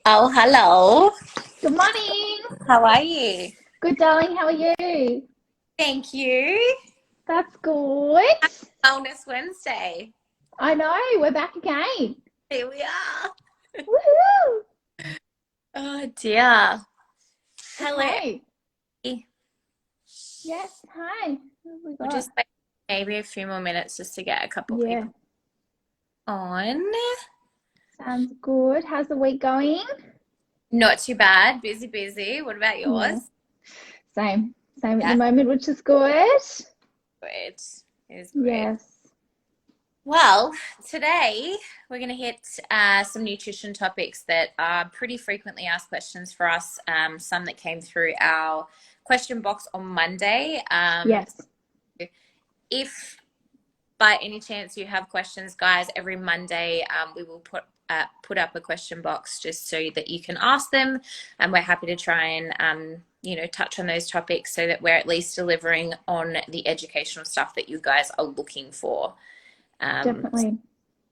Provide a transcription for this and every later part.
Oh, hello. Good morning. How are you? Good, darling. How are you? Thank you. That's good. Wellness Wednesday. I know. We're back again. Here we are. Woohoo! Oh dear. Hello. Okay. We'll Yes. Hi. What have we got? just wait maybe a few more minutes just to get a couple Yeah. people on. Sounds good. How's the week going? Not too bad. Busy, busy. What about Yeah. yours? Same. Same at the Yeah, moment, which is good. good. It is good. Yes. Well, today we're going to hit some nutrition topics that are pretty frequently asked questions for us. Some that came through our question box on Monday. Yes. If by any chance you have questions, guys, every Monday we will put up a question box just so that you can ask them, and we're happy to try and touch on those topics so that we're at least delivering on the educational stuff that you guys are looking for. Um, Definitely.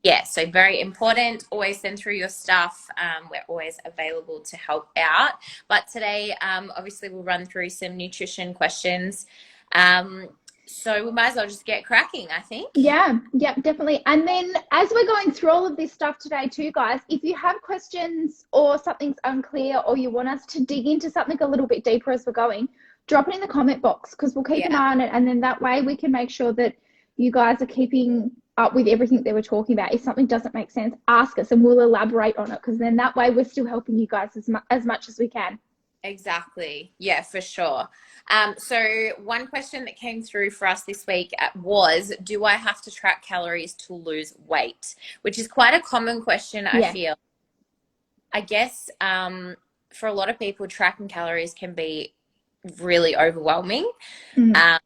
yeah, so very important. Always send through your stuff. We're always available to help out. But today, obviously, we'll run through some nutrition questions. Um, so we might as well just get cracking, I think. Yeah, yeah, definitely. And then as we're going through all of this stuff today too, guys, if you have questions or something's unclear or you want us to dig into something a little bit deeper as we're going, drop it in the comment box because we'll keep an Yeah, eye on it. And then that way we can make sure that you guys are keeping up with everything that we're talking about. If something doesn't make sense, ask us and we'll elaborate on it because then that way we're still helping you guys as much as we can. exactly. Yeah, for sure. So one question that came through for us this week was, do I have to track calories to lose weight? Which is quite a common question, I Yeah. feel. I guess for a lot of people, tracking calories can be really overwhelming. Mm. Um,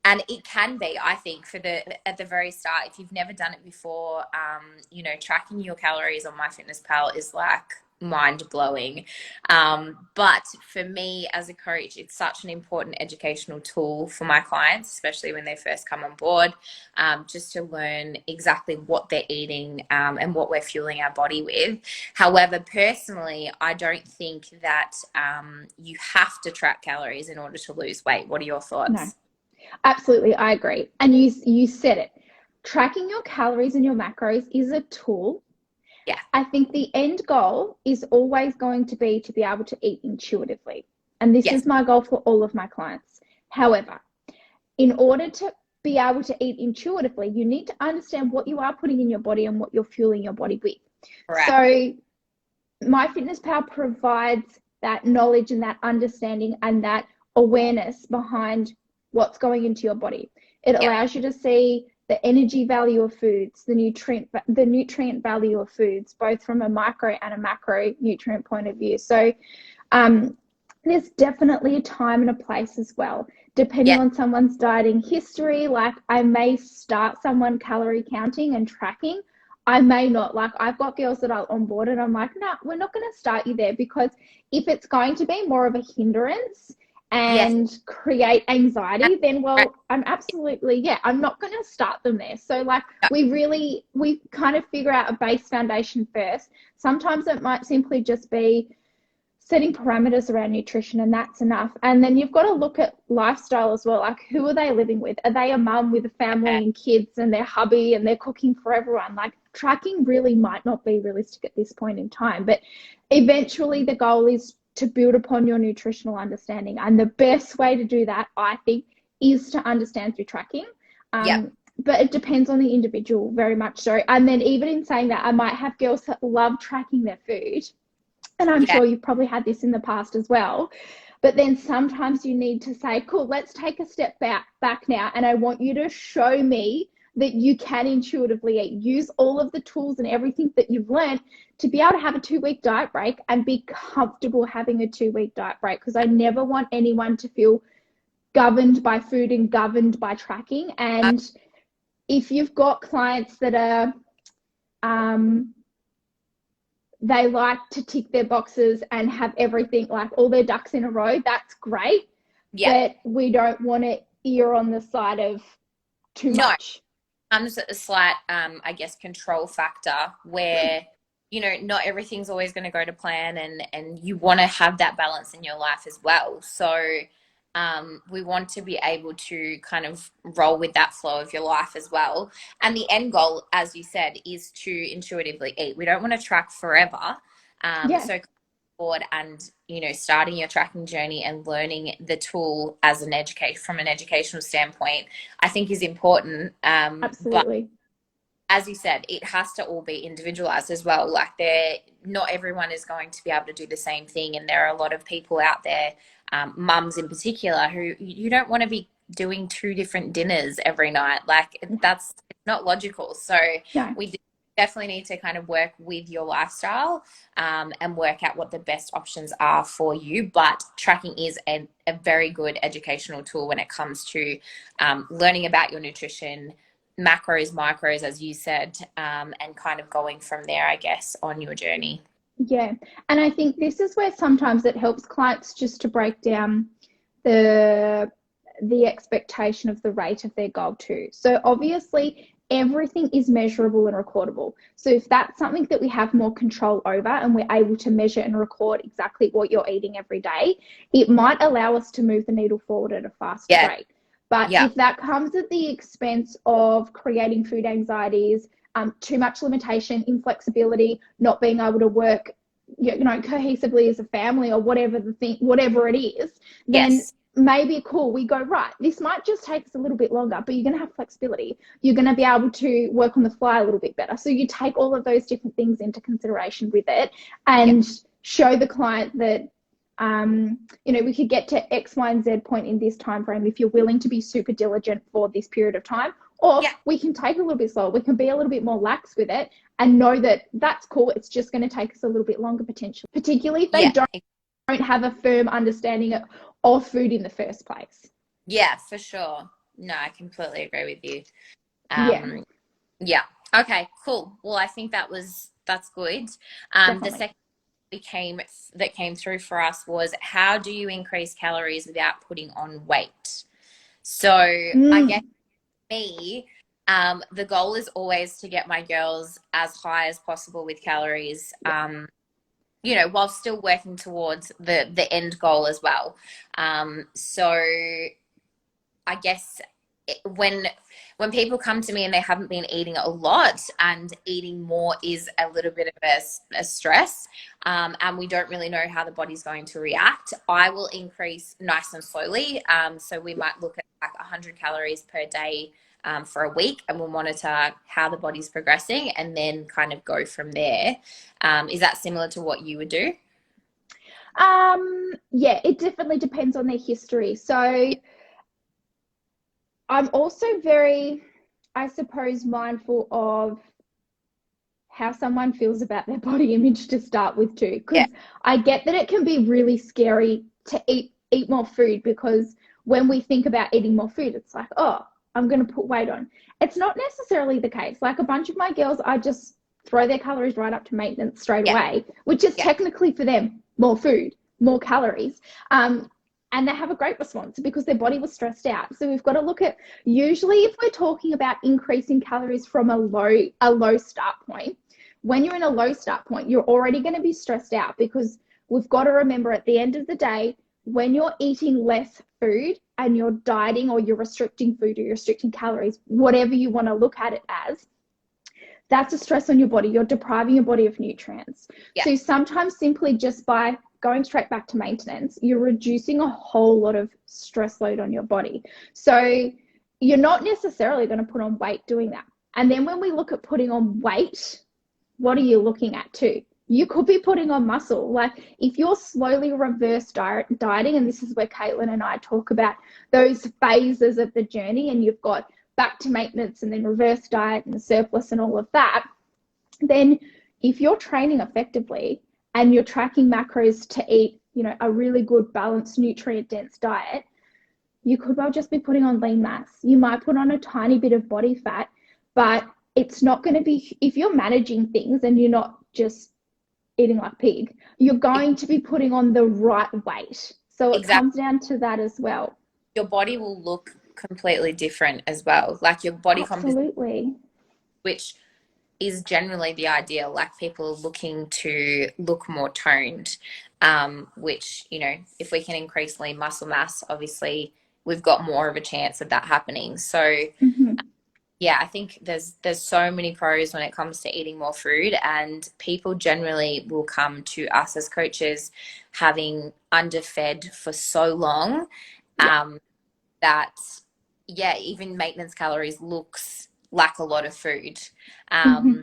and it can be, I think, for the at the very start, if you've never done it before, tracking your calories on MyFitnessPal is like mind blowing. But for me as a coach, it's such an important educational tool for my clients, especially when they first come on board, just to learn exactly what they're eating and what we're fueling our body with. However, personally, I don't think that you have to track calories in order to lose weight. What are your No. thoughts? Absolutely, I agree. And you said it. Tracking your calories and your macros is a tool. Yeah. I think the end goal is always going to be able to eat intuitively. And this Yes. is my goal for all of my clients. However, in order to be able to eat intuitively, you need to understand what you are putting in your body and what you're fueling your body with. Correct. So MyFitnessPal provides that knowledge and that understanding and that awareness behind what's going into your body. It Yep. allows you to see the energy value of foods, the nutrient value of foods, both from a micro and a macro nutrient point of view. So um, there's definitely a time and a place as well, depending Yep. on someone's dieting history. Like I may start someone calorie counting and tracking. I may not. Like I've got girls that are on board and I'm like, no, we're not going to start you there because if it's going to be more of a hindrance Yes. and create anxiety, then well, I'm absolutely, yeah, I'm not going to start them there. So like we kind of figure out a base foundation first. Sometimes it might simply just be setting parameters around nutrition and that's enough. And then you've got to look at lifestyle as well. Like who are they living with? Are they a mum with a family and kids and their hubby and they're cooking for everyone? Like tracking really might not be realistic at this point in time. But eventually the goal is to build upon your nutritional understanding. And the best way to do that, I think, is to understand through tracking. Yep. But it depends on the individual very much so. And then even in saying that, I might have girls that love tracking their food, and I'm Yeah. sure you've probably had this in the past as well. But then sometimes you need to say, cool, let's take a step back now. And I want you to show me that you can intuitively eat. Use all of the tools and everything that you've learned to be able to have a 2 week diet break and be comfortable having a 2 week diet break. Because I never want anyone to feel governed by food and governed by tracking. And if you've got clients that are they like to tick their boxes and have everything, like all their ducks in a row, that's great. Yep. But we don't want to err on the side of too No, much. comes at a slight, I guess, control factor where, you know, not everything's always going to go to plan, and you want to have that balance in your life as well. So we want to be able to kind of roll with that flow of your life as well. And the end goal, as you said, is to intuitively eat. We don't want to track forever. Yeah, So forward and, you know, starting your tracking journey and learning the tool as an educate from an educational standpoint, I think is important. But absolutely. as you said, it has to all be individualized as well. Like not everyone is going to be able to do the same thing. And there are a lot of people out there, mums in particular, who you don't want to be doing two different dinners every night. Like that's not logical. So No, we definitely need to kind of work with your lifestyle, and work out what the best options are for you. But tracking is a very good educational tool when it comes to learning about your nutrition, macros, micros, as you said, and kind of going from there, I guess, on your journey. yeah. And I think this is where sometimes it helps clients just to break down the the expectation of the rate of their goal too. So obviously everything is measurable and recordable. So if that's something that we have more control over and we're able to measure and record exactly what you're eating every day, it might allow us to move the needle forward at a faster Yeah, rate. But yeah, if that comes at the expense of creating food anxieties, too much limitation, inflexibility, not being able to work, you know, cohesively as a family or whatever the thing, whatever it is, then yes, maybe cool, we go, right, this might just take us a little bit longer, but you're going to have flexibility. You're going to be able to work on the fly a little bit better. So you take all of those different things into consideration with it yeah, and show the client that you know, we could get to X, Y, and Z point in this time frame if you're willing to be super diligent for this period of time. Or yeah, we can take a little bit slower. We can be a little bit more lax with it and know that that's cool. It's just going to take us a little bit longer potentially, particularly if they yeah, don't have a firm understanding of food in the first place. yeah, for sure. No, I completely agree with you. Yeah, Um, yeah. Okay, cool. Well, I think that's good. The definitely. second that came through for us was, how do you increase calories without putting on weight? So I guess Mm, me, the goal is always to get my girls as high as possible with calories, you know, while still working towards the end goal as well. So I guess when people come to me and they haven't been eating a lot, and eating more is a little bit of a stress, and we don't really know how the body's going to react, I will increase nice and slowly. So we might look at like 100 calories per day, for a week, and we'll monitor how the body's progressing and then kind of go from there. Is that similar to what you would do? yeah, it definitely depends on their history. So I'm also very, I suppose, mindful of how someone feels about their body image to start with too, Yeah, because I get that it can be really scary to eat more food, because when we think about eating more food, it's like, oh, I'm going to put weight on. It's not necessarily the case. Like a bunch of my girls, I just throw their calories right up to maintenance straight yeah, away, which is yeah, technically for them more food, more calories. And they have a great response because their body was stressed out. So we've got to look at, usually if we're talking about increasing calories from a low start point, when you're in a low start point, you're already going to be stressed out, because we've got to remember at the end of the day, when you're eating less food and you're dieting or you're restricting food or you're restricting calories, whatever you want to look at it as, that's a stress on your body. You're depriving your body of nutrients. yeah, So sometimes simply just by going straight back to maintenance, you're reducing a whole lot of stress load on your body. So you're not necessarily going to put on weight doing that. And then when we look at putting on weight, what are you looking at too? You could be putting on muscle. Like if you're slowly reverse dieting, and this is where Caitlin and I talk about those phases of the journey, and you've got back to maintenance and then reverse diet and surplus and all of that, then if you're training effectively and you're tracking macros to eat, you know, a really good balanced nutrient dense diet, you could well just be putting on lean mass. You might put on a tiny bit of body fat, but it's not going to be, if you're managing things and you're not just eating like pig, you're going to be putting on the right weight. So it exactly. comes down to that as well. Your body will look completely different as well. Like your body composition, Absolutely. which is generally the ideal. Like people are looking to look more toned, which, you know, if we can increase lean muscle mass, obviously we've got more of a chance of that happening. So Mm-hmm. yeah, I think there's so many pros when it comes to eating more food, and people generally will come to us as coaches having underfed for so long, Yeah. um, that yeah, even maintenance calories looks like a lot of food. Um, Mm-hmm.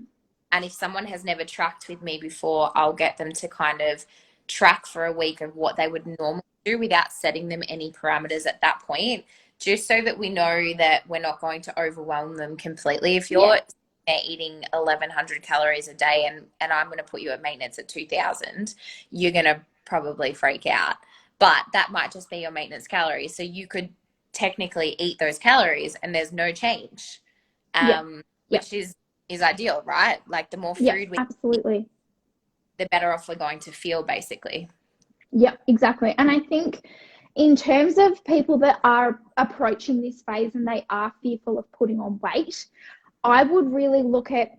and if someone has never tracked with me before, I'll get them to kind of track for a week of what they would normally do without setting them any parameters at that point, just so that we know that we're not going to overwhelm them completely. If Yeah. you're eating 1100 calories a day and I'm going to put you at maintenance at 2000, you're going to probably freak out. But that might just be your maintenance calories. So you could technically eat those calories and there's no change, Yeah. Yeah. which is ideal, right? Like the more Yeah. food we eat, Absolutely. the better off we're going to feel, basically. Yeah. Exactly. And I think in terms of people that are approaching this phase and they are fearful of putting on weight, I would really look at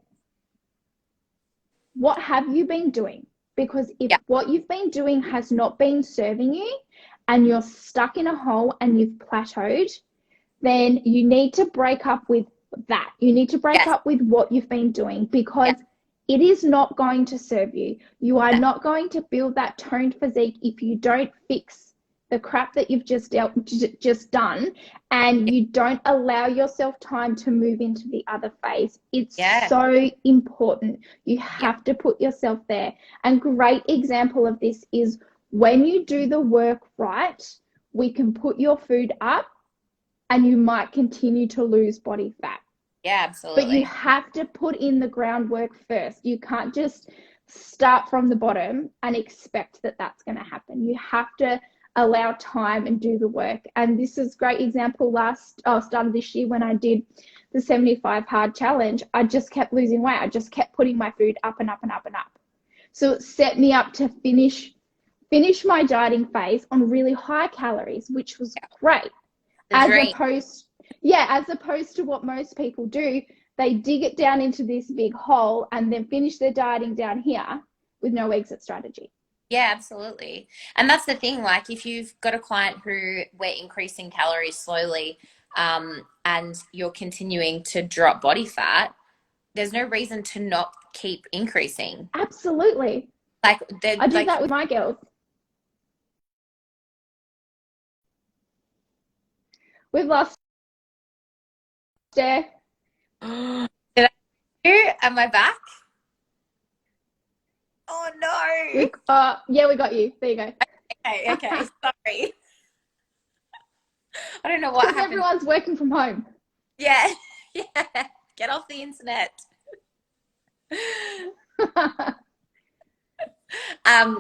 what have you been doing? Because if Yeah. what you've been doing has not been serving you and you're stuck in a hole and you've plateaued, then you need to break up with that. You need to break Yes. up with what you've been doing Yeah. because it is not going to serve you. You are No. not going to build that toned physique if you don't fix the crap that you've just done and you don't allow yourself time to move into the other phase. It's Yeah. so important. You Yeah. have to put yourself there. And great example of this is when you do the work right, we can put your food up and you might continue to lose body fat. Yeah. But you Absolutely. have to put in the groundwork first. You can't just start from the bottom and expect that that's going to happen. You have to allow time and do the work. And this is a great example start of this year when I did the 75 hard challenge. I just kept losing weight. I just kept putting my food up and up and up and up. So it set me up to finish my dieting phase on really high calories, which was Yeah. great. The As dream. opposed, yeah, as opposed to what most people do, they dig it down into this big hole and then finish their dieting down here with no exit strategy. Yeah, absolutely. And that's the thing, like if you've got a client who we're increasing calories slowly, and you're continuing to drop body fat, there's no reason to not keep increasing. Absolutely. Like they're I did like that with my girls. We've lost her. did I do? Am I back? Oh no. Yeah, we got you. There you go. Okay, okay. Sorry. I don't know what Because happened. everyone's working from home. Yeah. Yeah. Get off the internet.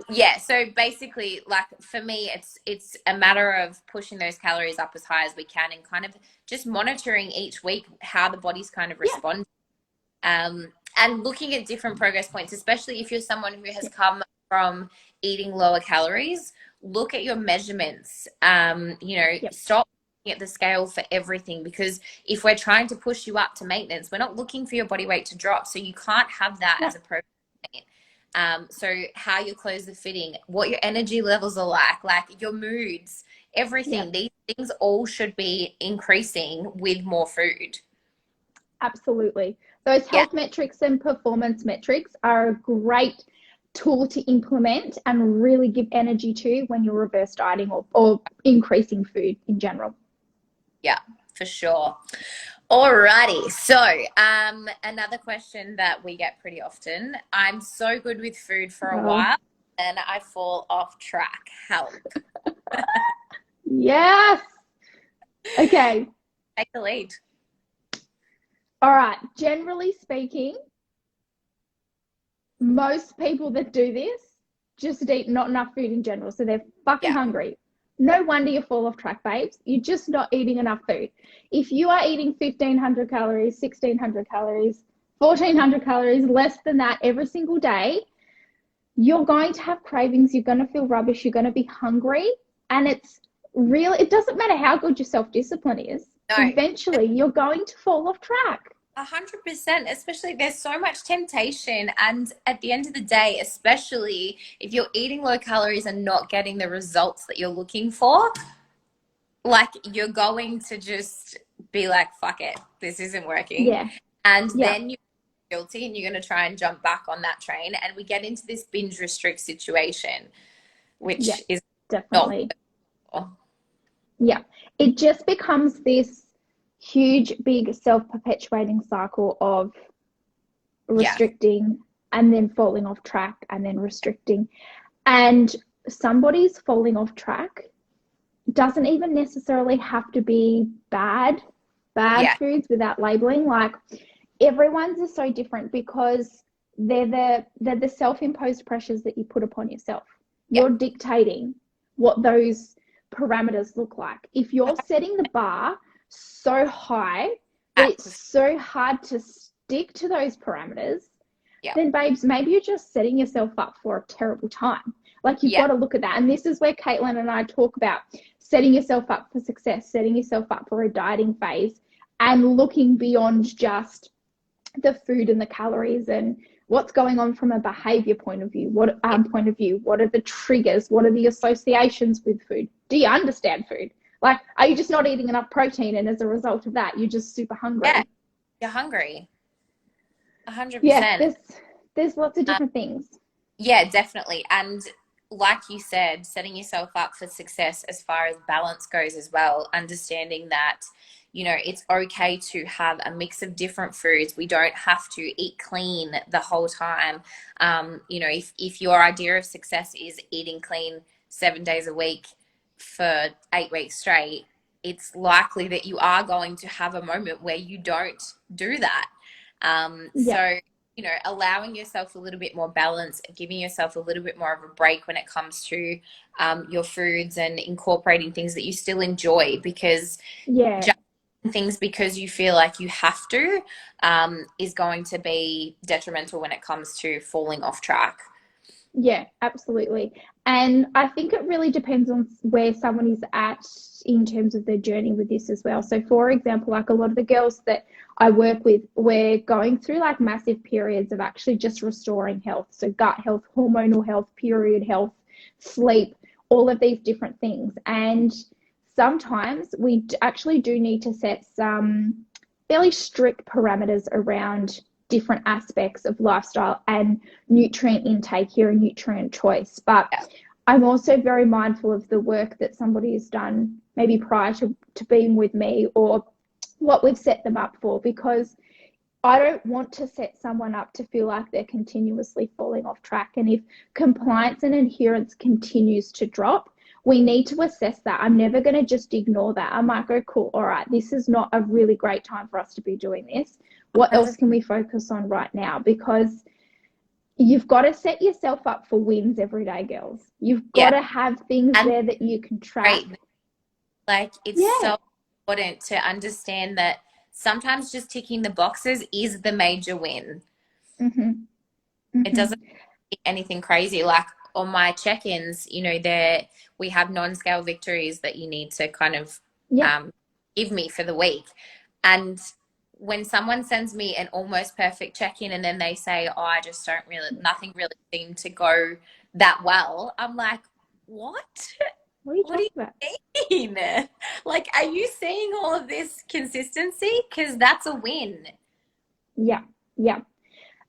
Yeah, so basically like for me it's a matter of pushing those calories up as high as we can and kind of just monitoring each week how the body's kind of Yeah. responding, and looking at different progress points, especially if you're someone who has Yeah. come from eating lower calories. Look at your measurements. Yep. Stop looking at the scale for everything, because if we're trying to push you up to maintenance, we're not looking for your body weight to drop. So you can't have that No. as a progress point. So how your clothes are fitting, what your energy levels are like your moods, everything. Yep. These things all should be increasing with more food. Absolutely. Those Yeah. health metrics and performance metrics are a great tool to implement and really give energy to when you're reverse dieting or increasing food in general. Yeah, for sure. Alrighty. So, another question that we get pretty often. I'm so good with food for a Oh, while and I fall off track. Help. yes. Okay. Take the lead. All right. Generally speaking, most people that do this just eat not enough food in general. So they're fucking Yeah. hungry. No wonder you fall off track, babes. You're just not eating enough food. If you are eating 1,500 calories, 1,600 calories, 1,400 calories, less than that every single day, you're going to have cravings. You're going to feel rubbish. You're going to be hungry. And it's real. It doesn't matter how good your self discipline is. No. Eventually, you're going to fall off track. 100%, especially there's so much temptation. And at the end of the day, especially if you're eating low calories and not getting the results that you're looking for, like you're going to just be like, fuck it, this isn't working. Yeah, And yeah, then you're guilty and you're going to try and jump back on that train. And we get into this binge restrict situation, yeah, which is not definitely. good. Yeah, it just becomes this huge, big self-perpetuating cycle of Yeah, restricting and then falling off track and then restricting. And somebody's falling off track doesn't even necessarily have to be bad yeah, foods without labeling. Like everyone's is so different because they're the self-imposed pressures that you put upon yourself. yeah, You're dictating what those parameters look like. If you're setting the bar so high that it's absolutely. so hard to stick to those parameters, Yeah, then babes, maybe you're just setting yourself up for a terrible time. Like you've yeah, got to look at that. And this is where Caitlin and I talk about setting yourself up for success, setting yourself up for a dieting phase, and looking beyond just the food and the calories and what's going on from a behavior point of view. yeah, What are the triggers? What are the associations with food? Do you understand food? Like, are you just not eating enough protein, and as a result of that, you're just super yeah. hungry? You're hungry. Yeah, 100%. there's lots of different things. Yeah, definitely. And like you said, setting yourself up for success as far as balance goes as well, understanding that, it's okay to have a mix of different foods. We don't have to eat clean the whole time. If your idea of success is eating clean 7 days a week for 8 weeks straight, it's likely that you are going to have a moment where you don't do that. Yeah, Allowing yourself a little bit more balance, giving yourself a little bit more of a break when it comes to your foods and incorporating things that you still enjoy because yeah. just things because you feel like you have to is going to be detrimental when it comes to falling off track. Yeah, absolutely. And I think it really depends on where someone is at in terms of their journey with this as well. So, for example, like a lot of the girls that I work with, we're going through like massive periods of actually just restoring health. So, gut health, hormonal health, period health, sleep, all of these different things. And sometimes we actually do need to set some fairly strict parameters around different aspects of lifestyle and nutrient intake here and nutrient choice. But Yeah, I'm also very mindful of the work that somebody has done maybe prior to being with me or what we've set them up for, because I don't want to set someone up to feel like they're continuously falling off track. And if compliance and adherence continues to drop, we need to assess that. I'm never going to just ignore that. I might go, cool, all right, this is not a really great time for us to be doing this. What else 100%. can we focus on right now? Because you've got to set yourself up for wins every day, girls. You've got Yeah. to have things And there that you can great. track. Like it's Yeah. so important to understand that sometimes just ticking the boxes is the major win. Mm-hmm. It Mm-hmm. doesn't be anything crazy. Like on my check-ins, there we have non-scale victories that you need to kind of Yep. um, give me for the week. And when someone sends me an almost perfect check-in and then they say, "Oh, I just don't really, nothing really seemed to go that well," I'm like, "What? What are you What do talking about? you mean? Like, are you seeing all of this consistency? Because that's a win." Yeah. Yeah.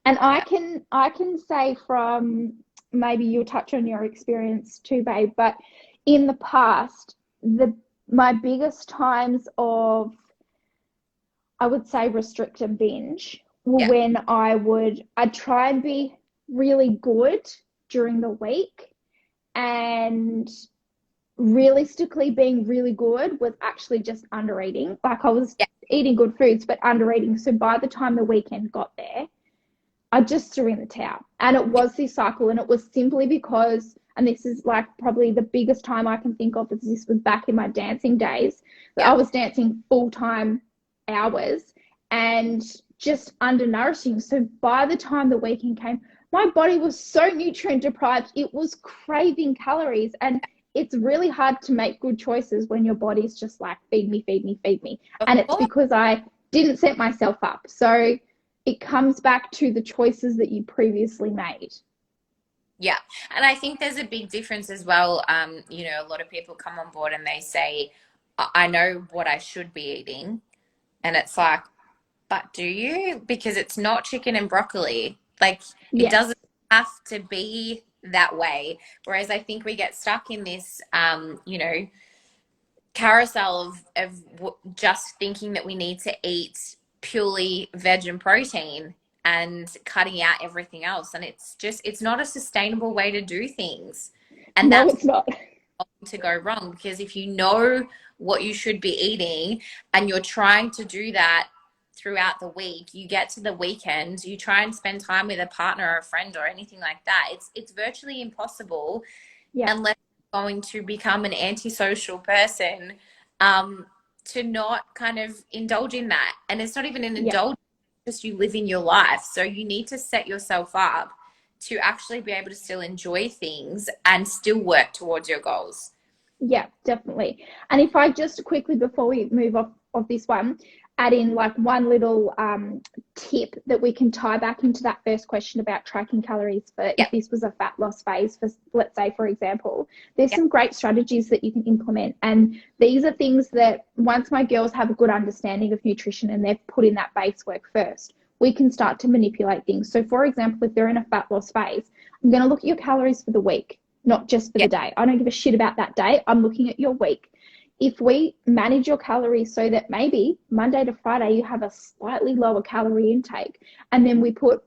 And Yeah, I can say from, maybe you'll touch on your experience too, babe, but in the past, the my biggest times of, I would say, restrict and binge were yeah, when I'd try and be really good during the week, and realistically being really good was actually just under eating. Like I was yeah, eating good foods but under eating. So by the time the weekend got there, I just threw in the towel. And it was this cycle. And it was simply because, and this is like probably the biggest time I can think of, is this was back in my dancing days. I yeah. was dancing full time hours and just undernourishing. So by the time the weekend came, my body was so nutrient deprived, it was craving calories. And it's really hard to make good choices when your body's just like, feed me, feed me, feed me. Of And it's course. because I didn't set myself up. So it comes back to the choices that you previously made. Yeah. And I think there's a big difference as well. You know, a lot of people come on board and they say, I know what I should be eating. And it's like, but do you? Because it's not chicken and broccoli. Like, it Yes. doesn't have to be that way. Whereas I think we get stuck in this, you know, carousel of just thinking that we need to eat purely veg and protein and cutting out everything else. And it's not a sustainable way to do things. And No, that's it's not. to go wrong, because if you know what you should be eating and you're trying to do that throughout the week, you get to the weekend, you try and spend time with a partner or a friend or anything like that, it's virtually impossible Yeah. unless you're going to become an antisocial person, to not kind of indulge in that. And it's not even an Yeah. indulgence, just you live in your life. So you need to set yourself up to actually be able to still enjoy things and still work towards your goals. Yeah, definitely. And if I just quickly, before we move off of this one, add in like one little tip that we can tie back into that first question about tracking calories for if Yep. this was a fat loss phase, for let's say, for example, there's Yep. some great strategies that you can implement. And these are things that once my girls have a good understanding of nutrition and they've put in that base work first, we can start to manipulate things. So for example, if they're in a fat loss phase, I'm going to look at your calories for the week, not just for the Yep. day. I don't give a shit about that day. I'm looking at your week. If we manage your calories so that maybe Monday to Friday you have a slightly lower calorie intake, and then we put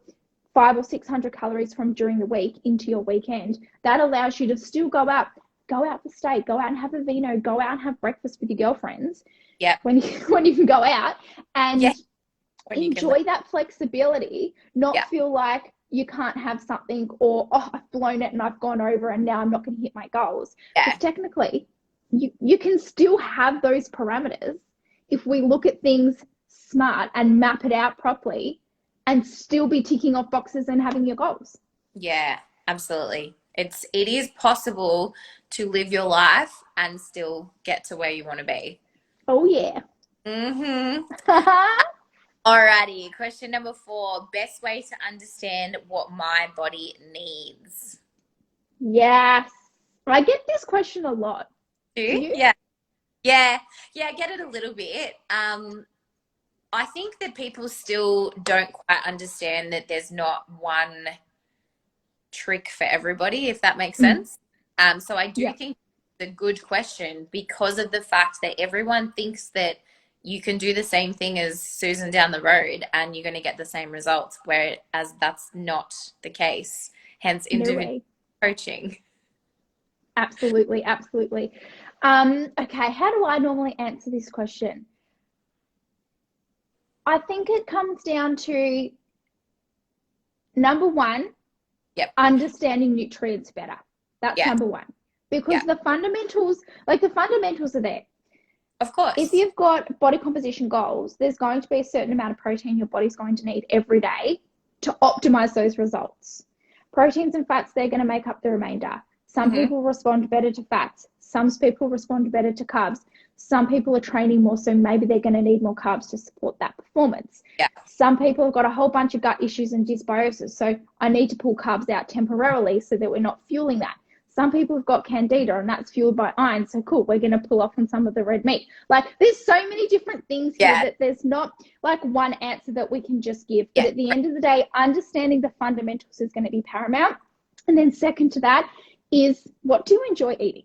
500 or 600 calories from during the week into your weekend, that allows you to still go out for steak, go out and have a vino, go out and have breakfast with your girlfriends Yep. when when you can go out, Yeah. and When you can. enjoy that flexibility, not Yeah. feel like you can't have something, or oh, I've blown it and I've gone over and now I'm not going to hit my goals. Yeah. Because technically, you can still have those parameters if we look at things smart and map it out properly, and still be ticking off boxes and having your goals. Yeah. Absolutely. It is possible to live your life and still get to where you want to be. Oh, yeah. Mm-hmm. Alrighty. Question number 4. Best way to understand what my body needs. Yes. I get this question a lot. Do Do you? you? Yeah. Yeah. Yeah. I get it a little bit. I think that people still don't quite understand that there's not one trick for everybody, if that makes Mm, sense. So I do yeah. think it's a good question because of the fact that everyone thinks that you can do the same thing as Susan down the road and you're going to get the same results, whereas that's not the case. Hence, No individual way. coaching. Absolutely. Absolutely. Okay. How do I normally answer this question? I think it comes down to number one, Yep. understanding nutrients better. That's Yeah. number one. Because Yeah. the fundamentals are there. Of If course. you've got body composition goals, there's going to be a certain amount of protein your body's going to need every day to optimize those results. Proteins and fats, they're going to make up the remainder. Some Hmm. people respond better to fats. Some people respond better to carbs. Some people are training more, so maybe they're going to need more carbs to support that performance. Yeah. Some people have got a whole bunch of gut issues and dysbiosis, so I need to pull carbs out temporarily so that we're not fueling that. Some people have got candida and that's fueled by iron, so cool, we're going to pull off on some of the red meat. Like, there's so many different things here Yeah. that there's not like one answer that we can just give. But Yeah. at the end of the day, understanding the fundamentals is going to be paramount. And then second to that is, what do you enjoy eating?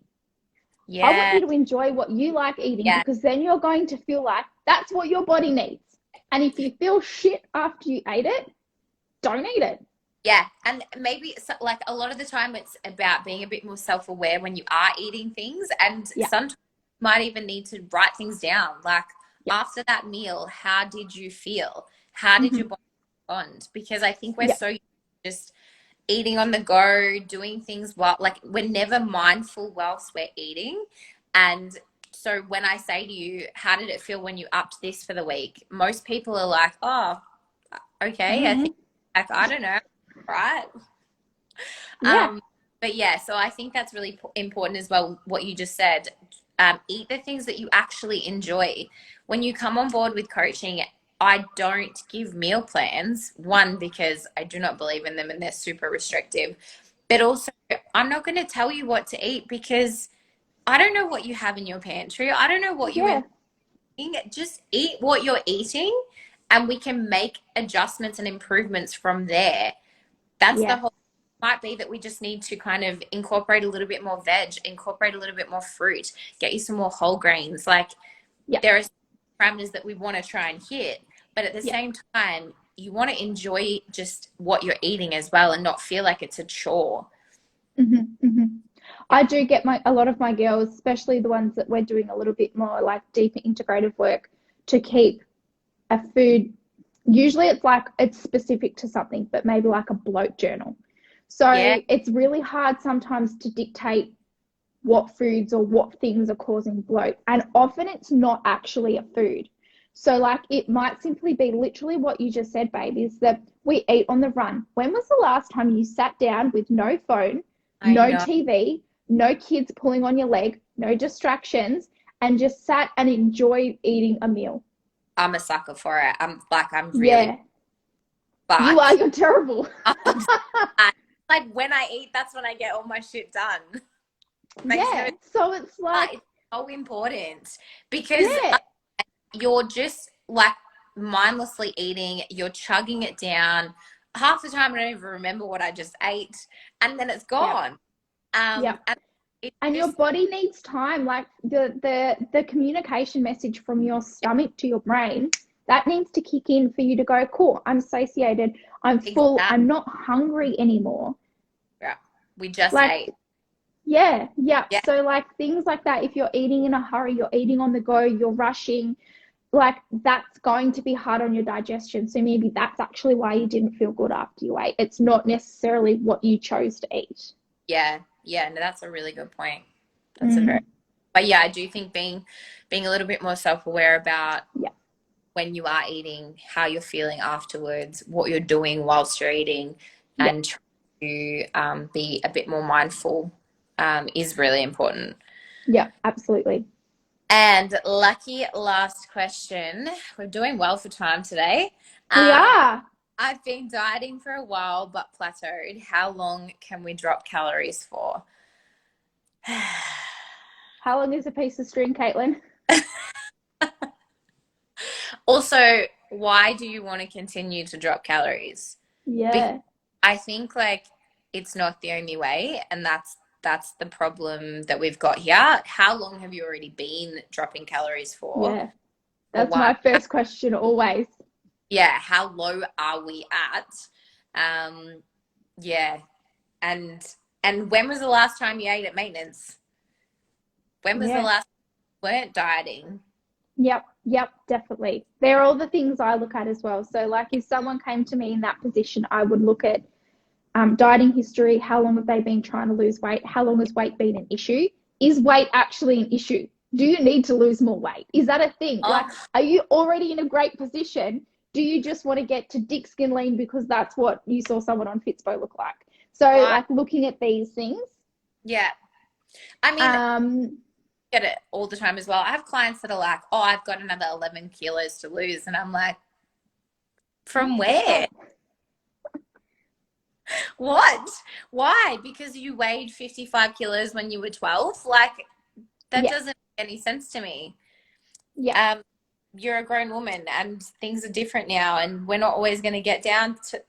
I want Yeah. you to enjoy what you like eating, Yeah. because then you're going to feel like that's what your body needs. And if you feel shit after you ate it, don't eat it. Yeah, and maybe like a lot of the time it's about being a bit more self-aware when you are eating things, and Yeah. sometimes you might even need to write things down. Like, Yeah. after that meal, how did you feel? How did your Mm-hmm. body respond? Because I think we're Yeah. so used to just eating on the go, doing things while, like, we're never mindful whilst we're eating. And so when I say to you, how did it feel when you upped this for the week? Most people are like, oh, okay, I Mm-hmm. think, like, I don't know, right? Yeah. But yeah, so I think that's really important as well, what you just said. Eat the things that you actually enjoy. When you come on board with coaching, I don't give meal plans. One, because I do not believe in them and they're super restrictive. But also, I'm not going to tell you what to eat because I don't know what you have in your pantry. I don't know what you Yeah, are eating. Just eat what you're eating and we can make adjustments and improvements from there. That's the yeah, whole, might be that we just need to kind of incorporate a little bit more veg, incorporate a little bit more fruit, get you some more whole grains. Like yeah, there are parameters that we want to try and hit, but at the yeah. same time, you want to enjoy just what you're eating as well and not feel like it's a chore. I Yeah. do get a lot of my girls, especially the ones that we're doing a little bit more like deeper integrative work, to keep a food. Usually it's like it's specific to something, but maybe like a bloat journal. Yeah. So it's really hard sometimes to dictate what foods or what things are causing bloat. And often it's not actually a food. So, like, it might simply be literally what you just said, babe, is that we eat on the run. When was the last time you sat down with no phone, I no know. TV, no kids pulling on your leg, no distractions, and just sat and enjoyed eating a meal? I'm a sucker for it. I'm really, Yeah, you are. but You're terrible. I'm like when I eat, that's when I get all my shit done. Makes no, Yeah. So it's but like, it's so important because yeah, you're just like mindlessly eating, you're chugging it down. Half the time, I don't even remember what I just ate, and then it's yeah, gone. yeah. And it And your just body needs time, like the communication message from your stomach to your brain, that needs to kick in for you to go, cool, I'm satiated, I'm full, exactly. I'm not hungry anymore. Yeah. We just Like, ate. yeah, yeah. Yeah, So like things like that, if you're eating in a hurry, you're eating on the go, you're rushing, like that's going to be hard on your digestion. So maybe that's actually why you didn't feel good after you ate. It's not necessarily what you chose to eat. yeah, yeah. No, that's a really good point. That's a very, Mm, but yeah, I do think being a little bit more self-aware about yeah, when you are eating, how you're feeling afterwards, what you're doing whilst you're eating, yeah, and try to be a bit more mindful is really important. yeah, absolutely. And lucky last question. We're doing well for time today. We Um, are. I've been dieting for a while, but plateaued. How long can we drop calories for? How long is a piece of string, Caitlin? Also, why do you want to continue to drop calories? Because Yeah, I think like it's not the only way, and that's the problem that we've got here. How long have you already been dropping calories yeah. for That's one? my first question always. Yeah, how low are we at? Um, yeah, and when was the last time you ate at maintenance? When was the Yeah. last time you weren't dieting? Yep, yep, definitely. They're all the things I look at as well. So, like, if someone came to me in that position, I would look at dieting history. How long have they been trying to lose weight? How long has weight been an issue? Is weight actually an issue? Do you need to lose more weight? Is that a thing? Like, Oh, are you already in a great position? Do you just want to get to dick skin lean because that's what you saw someone on Fitspo look like? So, right. like, looking at these things. Yeah. I mean, Um, get it all the time as well. I have clients that are like, "Oh, I've got another 11 kilos to lose," and I'm like, "From where? stop. What? Why? Because you weighed 55 kilos when you were 12? Like, that Yeah, doesn't make any sense to me. yeah, Um, you're a grown woman and things are different now, and we're not always going to get down to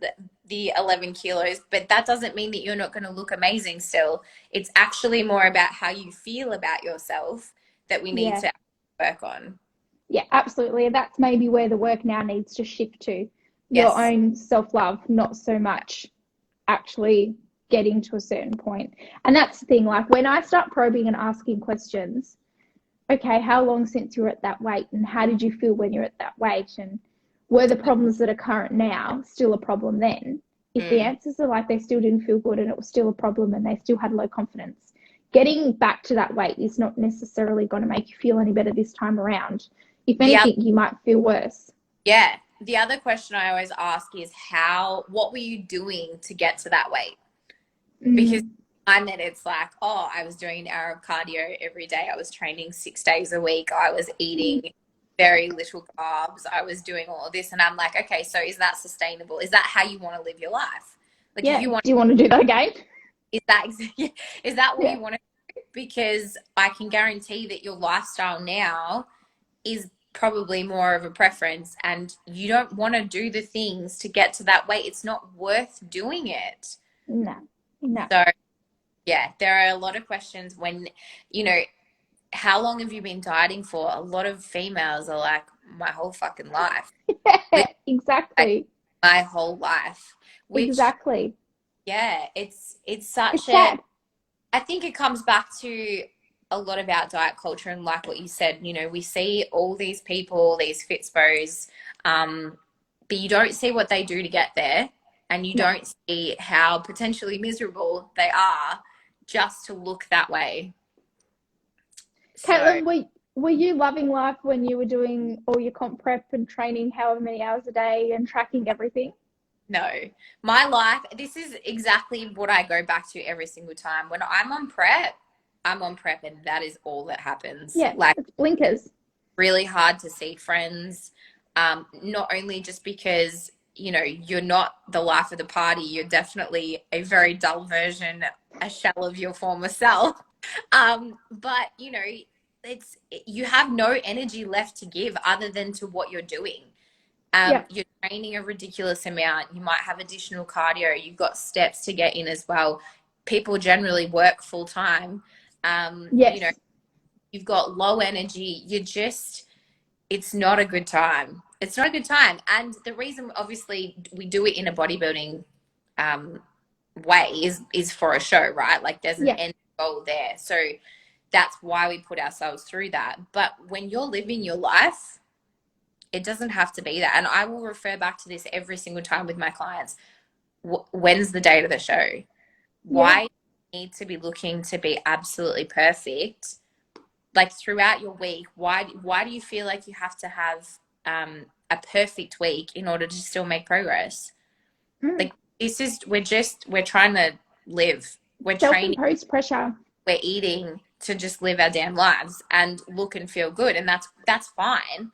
the 11 kilos, but that doesn't mean that you're not going to look amazing still. It's actually more about how you feel about yourself that we need yeah. to work on. Yeah, absolutely. That's maybe where the work now needs to shift to your Yes. own self love, not so much actually getting to a certain point. And that's the thing, like when I start probing and asking questions, okay, how long since you were at that weight and how did you feel when you're at that weight? And were the problems that are current now still a problem then? If the Mm. answers are like they still didn't feel good and it was still a problem and they still had low confidence, getting back to that weight is not necessarily going to make you feel any better this time around. If The other, anything, you might feel worse. yeah, the other question I always ask is what were you doing to get to that weight? Because Mm, I find that it's like, oh, I was doing an hour of cardio every day. I was training 6 days a week. I was mm, eating very little carbs. I was doing all of this, and I'm like, okay, so is that sustainable? Is that how you want to live your life? Like, if Yeah. you want, Do you want to do that again? is that is that what Yeah. you want to do? Because I can guarantee that your lifestyle now is probably more of a preference, and you don't want to do the things to get to that weight. It's not worth doing it. No. No. So, yeah, there are a lot of questions when, you know, how long have you been dieting for? A lot of females are like, my whole fucking life. Yeah, Literally, like, exactly. my whole life. Which, Exactly. yeah, it's such It's a, sad. I think it comes back to a lot about diet culture, and like what you said, you know, we see all these people, these fitspos, but you don't see what they do to get there, and you No. don't see how potentially miserable they are just to look that way. So, Caitlin, were you loving life when you were doing all your comp prep and training however many hours a day and tracking everything? no, my life, this is exactly what I go back to every single time. When I'm on prep, and that is all that happens. Yeah, Like, it's blinkers. really hard to see friends, not only just because, you know, you're not the life of the party, you're definitely a very dull version, a shell of your former self. But, you know, you have no energy left to give other than to what you're doing. Yeah. You're training a ridiculous amount. You might have additional cardio. You've got steps to get in as well. People generally work full time. You know, Yes. you've got low energy. It's not a good time. It's not a good time. And the reason, obviously, we do it in a bodybuilding um, way is for a show, right? Like, there's an Yeah. end goal there. So that's why we put ourselves through that. But when you're living your life, it doesn't have to be that. And I will refer back to this every single time with my clients. When's the date of the show? Yeah. Why do you need to be looking to be absolutely perfect? Like, throughout your week, why do you feel like you have to have a perfect week in order to still make progress? Mm. Like, we're trying to live. We're training, Self-imposed pressure. we're eating to just live our damn lives and look and feel good, and that's fine.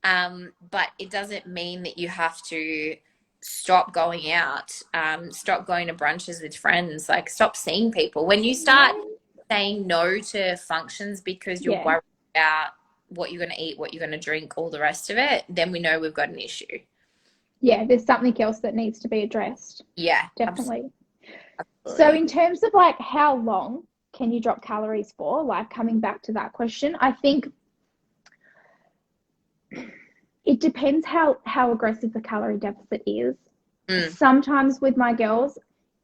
But it doesn't mean that you have to stop going out, stop going to brunches with friends, like, stop seeing people. When you start saying no to functions because you're Yeah. worried about what you're going to eat, what you're going to drink, all the rest of it, then we know we've got an issue. Yeah, there's something else that needs to be addressed. Yeah, Definitely. So absolutely. in terms of like how long can you drop calories for, like coming back to that question, I think it depends how aggressive the calorie deficit is. Mm, Sometimes with my girls,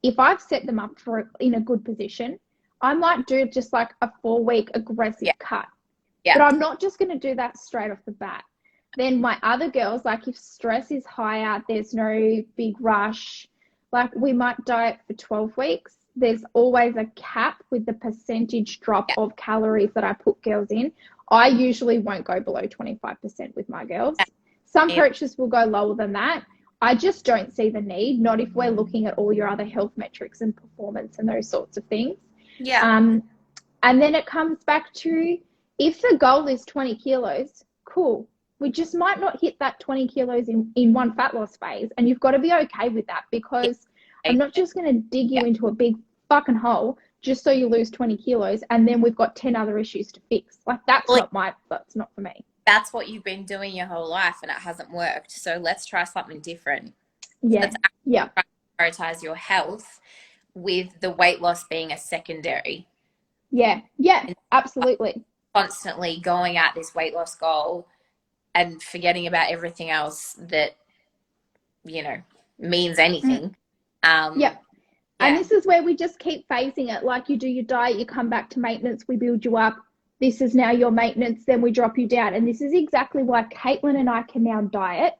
if I've set them up for in a good position, I might do just like a 4 week aggressive yeah, cut. yeah, But I'm not just going to do that straight off the bat. Then my other girls, like if stress is higher, there's no big rush, like we might diet for 12 weeks. There's always a cap with the percentage drop yeah, of calories that I put girls in. I usually won't go below 25% with my girls. Some yeah, coaches will go lower than that. I just don't see the need, not if we're looking at all your other health metrics and performance and those sorts of things. yeah, Um, and then it comes back to if the goal is 20 kilos, cool. We just might not hit that 20 kilos in one fat loss phase. And you've got to be okay with that because I'm not just going to dig you yeah. into a big fucking hole just so you lose 20 kilos and then we've got 10 other issues to fix. Like Well, that's not for me. that's what you've been doing your whole life, and it hasn't worked. So let's try something different. Yeah. Let's Yeah. prioritize your health, with the weight loss being a secondary. Yeah. Yeah. And Absolutely. constantly going at this weight loss goal and forgetting about everything else that, you know, means Mm. anything. Yeah. And Yeah, this is where we just keep phasing it. Like you do your diet, you come back to maintenance, we build you up. This is now your maintenance, then we drop you down. And this is exactly why Caitlin and I can now diet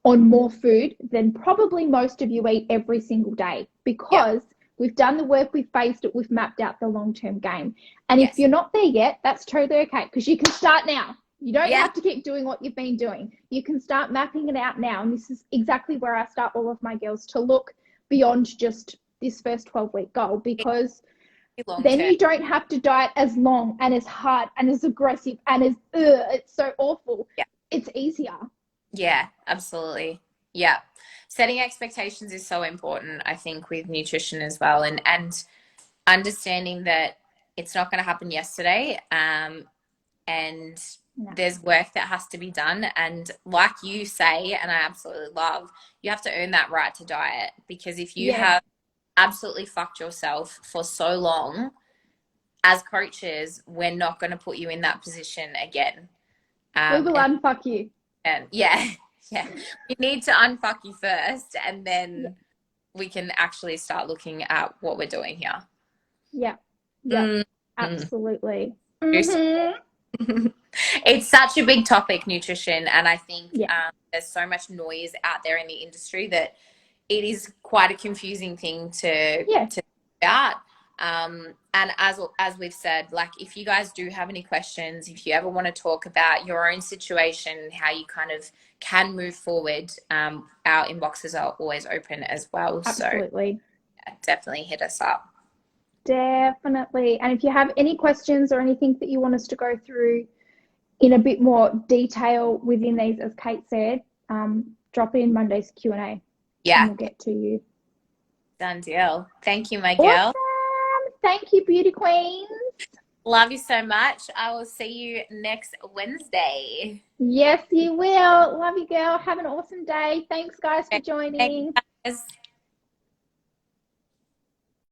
on more food than probably most of you eat every single day yeah, because we've done the work, we've phased it, we've mapped out the long-term game. And if yes, you're not there yet, that's totally okay because you can start now. You don't yeah, have to keep doing what you've been doing. You can start mapping it out now. And this is exactly where I start all of my girls to look beyond just this first 12-week goal because long then term. you don't have to diet as long and as hard and as aggressive and as it's so awful. Yeah, it's easier. Yeah, absolutely. Yeah. Setting expectations is so important, I think, with nutrition as well, and understanding that it's not going to happen yesterday. And No. there's work that has to be done. And like you say, and I absolutely love, you have to earn that right to diet, because if you Yes, have absolutely fucked yourself for so long, as coaches, we're not going to put you in that position again. we will And unfuck you. yeah, yeah, we need to unfuck you first, and Yeah, then we can actually start looking at what we're doing here. yeah, yeah, Mm, mm. absolutely. Mm-hmm. It's such a big topic, nutrition, and I think Yeah, there's so much noise out there in the industry that it is quite a confusing thing yeah, to about. And as we've said, like, if you guys do have any questions, if you ever want to talk about your own situation, how you kind of can move forward, our inboxes are always open as well. So absolutely. yeah, definitely hit us up. Definitely. And if you have any questions or anything that you want us to go through in a bit more detail within these, as Kate said, drop in Monday's Q&A and Yeah, we'll get to you. done deal. Thank you, my girl. Awesome. Thank you, beauty queens. Love you so much. I will see you next Wednesday. Yes, you will. Love you, girl. Have an awesome day. Thanks, guys, for Okay, thanks, joining. guys.